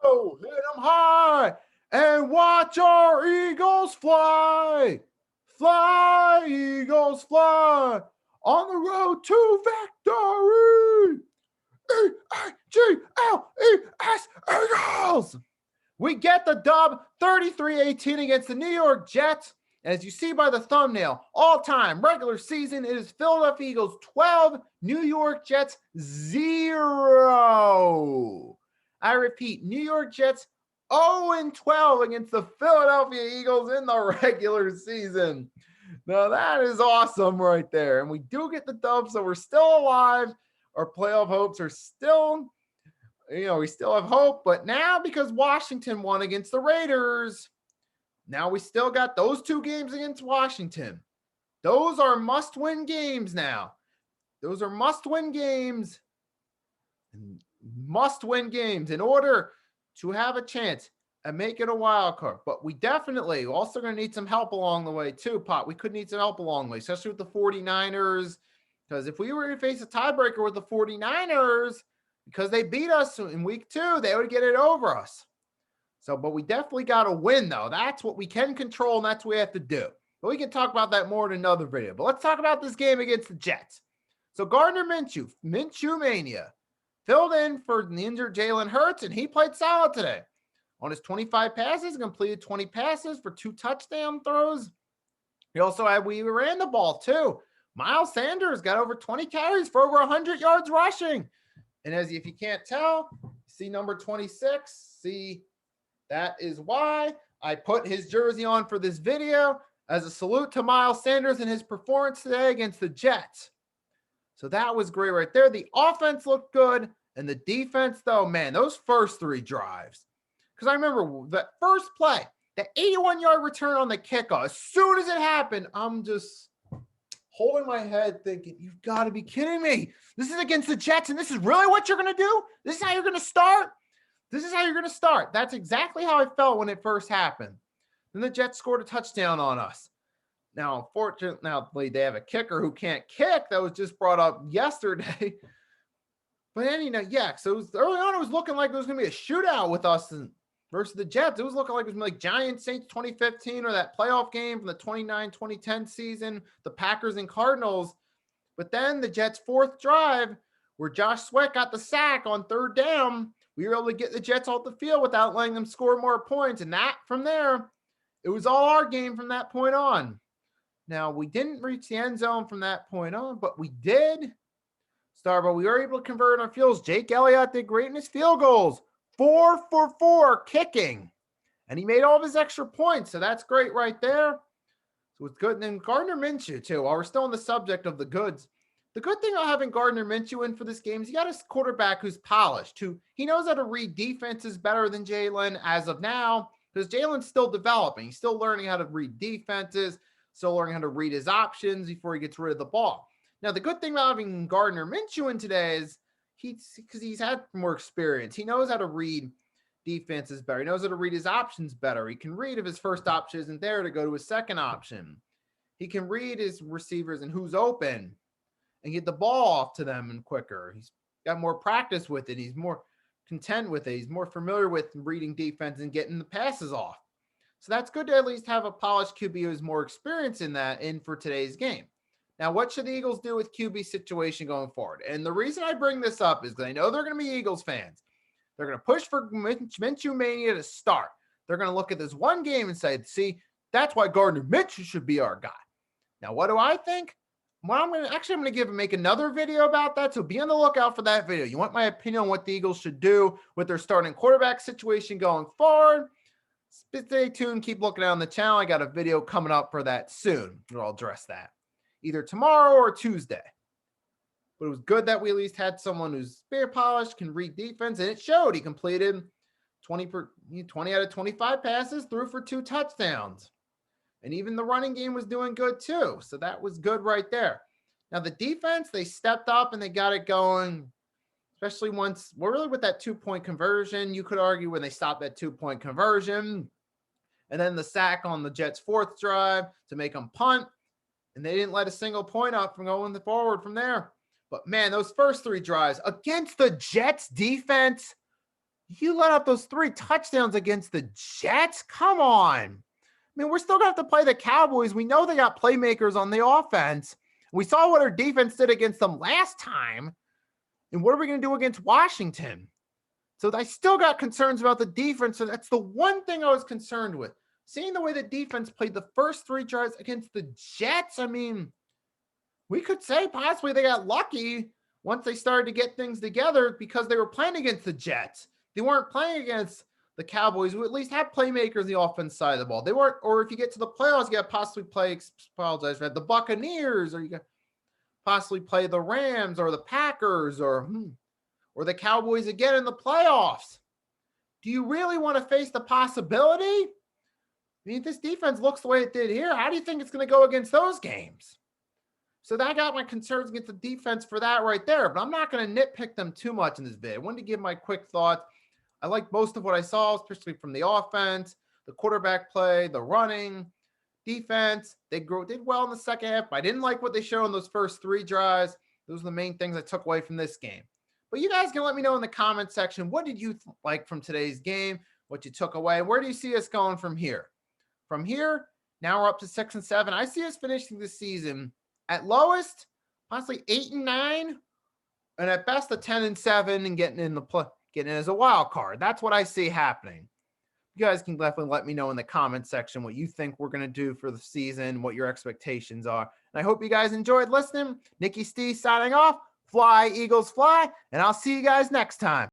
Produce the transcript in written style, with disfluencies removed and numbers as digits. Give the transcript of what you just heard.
Oh, hit 'em high and watch our Eagles fly. Fly, Eagles, fly on the road to victory. Eagles. Eagles. We get the dub 33-18 against the New York Jets. As you see by the thumbnail, all-time regular season, it is Philadelphia Eagles 12, New York Jets 0. I repeat, New York Jets 0-12 against the Philadelphia Eagles in the regular season. Now that is awesome right there. And we do get the dub, so we're still alive. Our playoff hopes are still, we still have hope. But now because Washington won against the Raiders, now we still got those 2 games against Washington. Those are must-win games now. Those are must-win games. Must-win games in order to have a chance at making a wild card. But we definitely also going to need some help along the way too, Pot. We could need some help along the way, especially with the 49ers. Because if we were to face a tiebreaker with the 49ers, because they beat us in week 2, they would get it over us. So, but we definitely got to win, though. That's what we can control, and that's what we have to do. But we can talk about that more in another video. But let's talk about this game against the Jets. So Gardner Minshew Mania, filled in for the injured Jalen Hurts, and he played solid today. On his 25 passes, completed 20 passes for 2 touchdown throws. We ran the ball, too. Miles Sanders got over 20 carries for over 100 yards rushing. And if you can't tell, see number 26, that is why I put his jersey on for this video as a salute to Miles Sanders and his performance today against the Jets. So that was great right there. The offense looked good, and the defense, though, man, those first 3 drives. Because I remember that first play, the 81-yard return on the kickoff. As soon as it happened, I'm just holding my head thinking, you've got to be kidding me. This is against the Jets, and this is really what you're going to do? This is how you're going to start? This is how you're going to start. That's exactly how I felt when it first happened. Then the Jets scored a touchdown on us. Now, unfortunately, they have a kicker who can't kick. That was just brought up yesterday. But then, so early on, it was looking like it was going to be a shootout with us versus the Jets. It was looking like it was like Giants Saints 2015 or that playoff game from the 2010 season, the Packers and Cardinals. But then the Jets' 4th drive, where Josh Sweat got the sack on 3rd down, we were able to get the Jets off the field without letting them score more points. And that, from there, it was all our game from that point on. Now, we didn't reach the end zone from that point on, but we did start. But we were able to convert on fields. Jake Elliott did great in his field goals. 4 for 4 kicking. And he made all of his extra points. So that's great right there. So it's good. And then Gardner Minshew, too, while we're still on the subject of the goods. The good thing about having Gardner Minshew in for this game is you got a quarterback who's polished, he knows how to read defenses better than Jalen as of now, because Jalen's still developing. He's still learning how to read defenses, still learning how to read his options before he gets rid of the ball. Now, the good thing about having Gardner Minshew in today is because he's had more experience. He knows how to read defenses better. He knows how to read his options better. He can read if his first option isn't there to go to his second option. He can read his receivers and who's open and get the ball off to them and quicker. He's got more practice with it. He's more content with it. He's more familiar with reading defense and getting the passes off. So that's good to at least have a polished QB who's more experienced in that in for today's game. Now, what should the Eagles do with QB situation going forward? And the reason I bring this up is because I know they're going to be Eagles fans. They're going to push for Minshew Mania to start. They're going to look at this one game and say, see, that's why Gardner Minshew should be our guy. Now, what do I think? Well, I'm going to make another video about that, so be on the lookout for that video. You want my opinion on what the Eagles should do with their starting quarterback situation going forward? Stay tuned. Keep looking on the channel. I got a video coming up for that soon. I'll address that either tomorrow or Tuesday. But it was good that we at least had someone who's very polished, can read defense, and it showed. He completed 20 out of 25 passes, threw for 2 touchdowns. And even the running game was doing good too. So that was good right there. Now the defense, they stepped up and they got it going, especially once we're really with that 2-point conversion. You could argue when they stopped that 2-point conversion and then the sack on the Jets' 4th drive to make them punt. And they didn't let a single point up from going forward from there. But man, those first 3 drives against the Jets defense, You let up those 3 touchdowns against the Jets? Come on. I mean, we're still going to have to play the Cowboys. We know they got playmakers on the offense. We saw what our defense did against them last time. And what are we going to do against Washington? So I still got concerns about the defense. So that's the one thing I was concerned with. Seeing the way the defense played the first 3 drives against the Jets, I mean, we could say possibly they got lucky once they started to get things together because they were playing against the Jets. They weren't playing against the Cowboys, who at least have playmakers on the offense side of the ball. They weren't, or if you get to the playoffs, you got to possibly play, apologize, the Buccaneers, or you got possibly play the Rams or the Packers or the Cowboys again in the playoffs. Do you really want to face the possibility? I mean, if this defense looks the way it did here, how do you think it's going to go against those games? So that got my concerns against the defense for that right there, but I'm not going to nitpick them too much in this vid. I wanted to give my quick thoughts. I like most of what I saw, especially from the offense, the quarterback play, the running, defense. They did well in the second half, but I didn't like what they showed in those first 3 drives. Those are the main things I took away from this game. But you guys can let me know in the comment section, what did you like from today's game? What you took away? Where do you see us going from here? From here, now we're up to 6 and 7. I see us finishing the season at lowest, possibly 8 and 9, and at best a 10 and 7 and getting in as a wild card. That's what I see happening. You guys can definitely let me know in the comment section what you think we're going to do for the season, what your expectations are. And I hope you guys enjoyed listening. Nicky Steve signing off. Fly, Eagles, fly. And I'll see you guys next time.